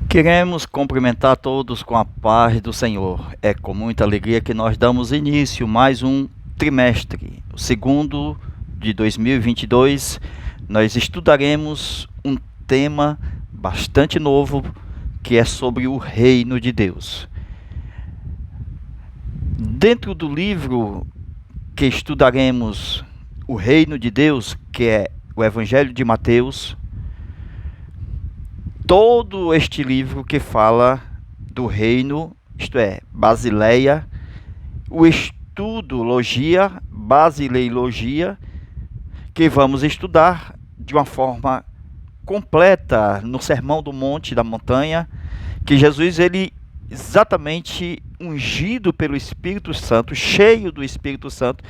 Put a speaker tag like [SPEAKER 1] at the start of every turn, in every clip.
[SPEAKER 1] Queremos cumprimentar todos com a paz do Senhor. É com muita alegria que nós damos início a mais um trimestre, o segundo de 2022. Nós estudaremos um tema bastante novo, que é sobre o reino de Deus. Dentro do livro que estudaremos, o reino de Deus, que é o Evangelho de Mateus, todo este livro que fala do reino, isto é, Basileia, o estudo logia, basileilogia, que vamos estudar de uma forma completa no Sermão do Monte da Montanha, que Jesus, ele exatamente ungido pelo Espírito Santo, cheio do Espírito Santo,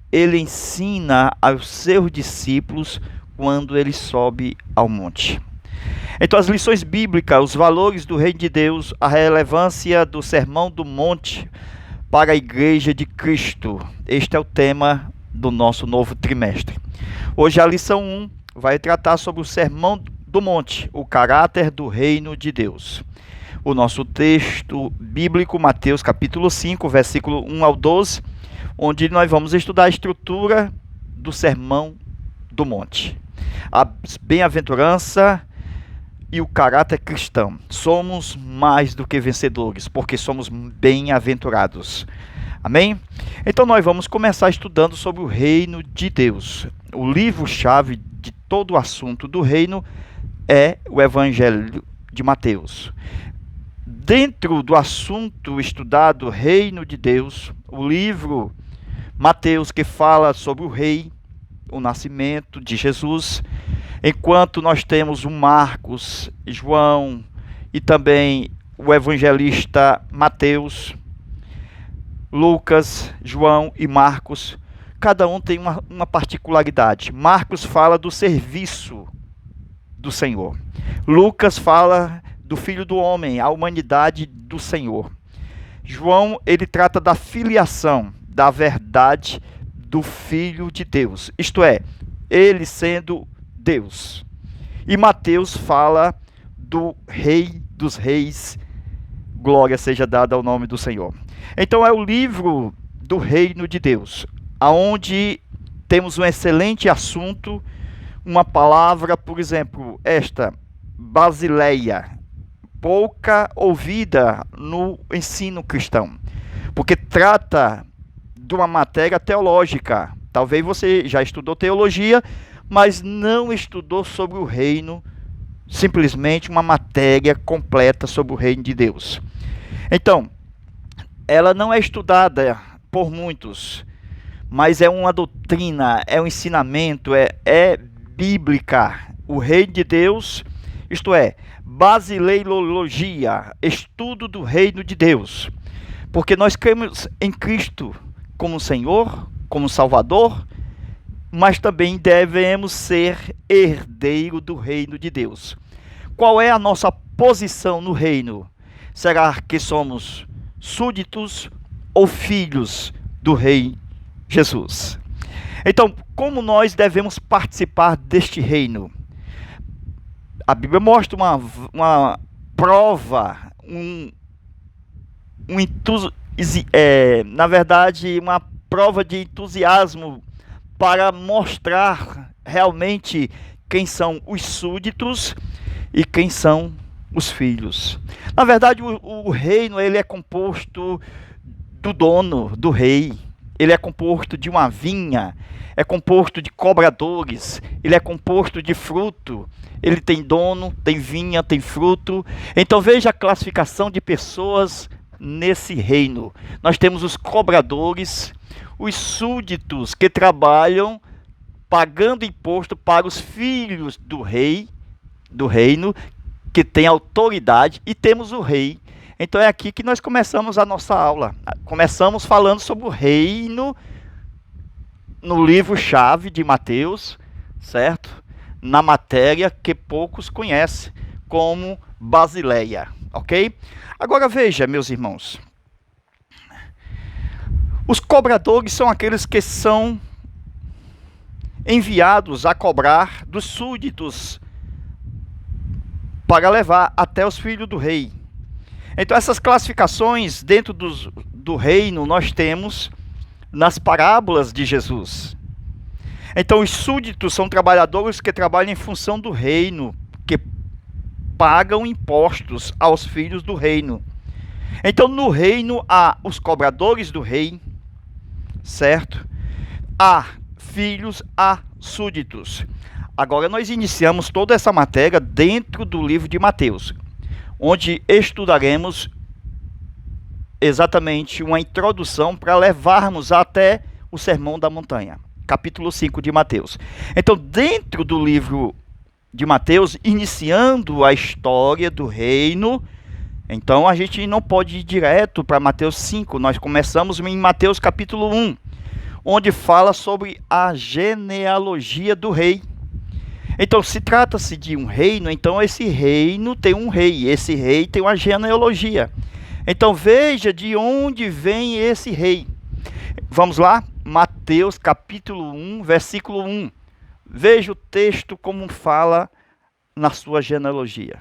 [SPEAKER 1] ele ensina aos seus discípulos quando ele sobe ao monte. Então, as lições bíblicas, os valores do reino de Deus, a relevância do Sermão do Monte para a Igreja de Cristo. Este é o tema do nosso novo trimestre. Hoje a lição 1 vai tratar sobre o Sermão do Monte, o caráter do reino de Deus. O nosso texto bíblico, Mateus capítulo 5, versículo 1 ao 12, onde nós vamos estudar a estrutura do Sermão do Monte. A bem-aventurança e o caráter cristão. Somos mais do que vencedores, porque somos bem-aventurados. Amém? Então nós vamos começar estudando sobre o reino de Deus. O livro-chave de todo o assunto do reino é o Evangelho de Mateus. Dentro do assunto estudado, reino de Deus, o livro Mateus, que fala sobre o rei, o nascimento de Jesus, enquanto nós temos o Marcos, João e também o evangelista Mateus, Lucas, João e Marcos, cada um tem uma particularidade. Marcos fala do serviço do Senhor. Lucas fala do Filho do Homem, a humanidade do Senhor. João, ele trata da filiação, da verdade do Filho de Deus, isto é, ele sendo Deus. E Mateus fala do Rei dos Reis, glória seja dada ao nome do Senhor. Então é o livro do reino de Deus, aonde temos um excelente assunto, uma palavra, por exemplo, esta, Basileia, pouca ouvida no ensino cristão, porque trata de uma matéria teológica. Talvez você já estudou teologia, mas não estudou sobre o reino, simplesmente uma matéria completa sobre o reino de Deus. Então, ela não é estudada por muitos, mas é uma doutrina, é um ensinamento, é bíblica. O reino de Deus, isto é, basileiologia, estudo do reino de Deus. Porque nós cremos em Cristo como Senhor, como Salvador, mas também devemos ser herdeiro do reino de Deus. Qual é a nossa posição no reino? Será que somos súditos ou filhos do rei Jesus? Então, como nós devemos participar deste reino? A Bíblia mostra uma prova, na verdade, uma prova de entusiasmo para mostrar realmente quem são os súditos e quem são os filhos. Na verdade, o reino, ele é composto do dono, do rei. Ele é composto de uma vinha, é composto de cobradores, ele é composto de fruto. Ele tem dono, tem vinha, tem fruto. Então veja a classificação de pessoas nesse reino. Nós temos os cobradores, os súditos que trabalham pagando imposto para os filhos do rei, do reino, que tem autoridade, e temos o rei. Então é aqui que nós começamos a nossa aula. Começamos falando sobre o reino no livro-chave de Mateus, certo? Na matéria que poucos conhecem como Basileia, ok? Agora veja, meus irmãos, os cobradores são aqueles que são enviados a cobrar dos súditos para levar até os filhos do rei. Então essas classificações dentro do reino nós temos nas parábolas de Jesus. Então os súditos são trabalhadores que trabalham em função do reino, que pagam impostos aos filhos do reino. Então no reino há os cobradores do rei, certo? Há filhos, há súditos. Agora nós iniciamos toda essa matéria dentro do livro de Mateus, onde estudaremos exatamente uma introdução para levarmos até o Sermão da Montanha, capítulo 5 de Mateus. Então, dentro do livro de Mateus, iniciando a história do reino, então a gente não pode ir direto para Mateus 5, nós começamos em Mateus capítulo 1, onde fala sobre a genealogia do rei. Então, se trata-se de um reino, então esse reino tem um rei, esse rei tem uma genealogia. Então, veja de onde vem esse rei. Vamos lá? Mateus capítulo 1, versículo 1. Veja o texto como fala na sua genealogia.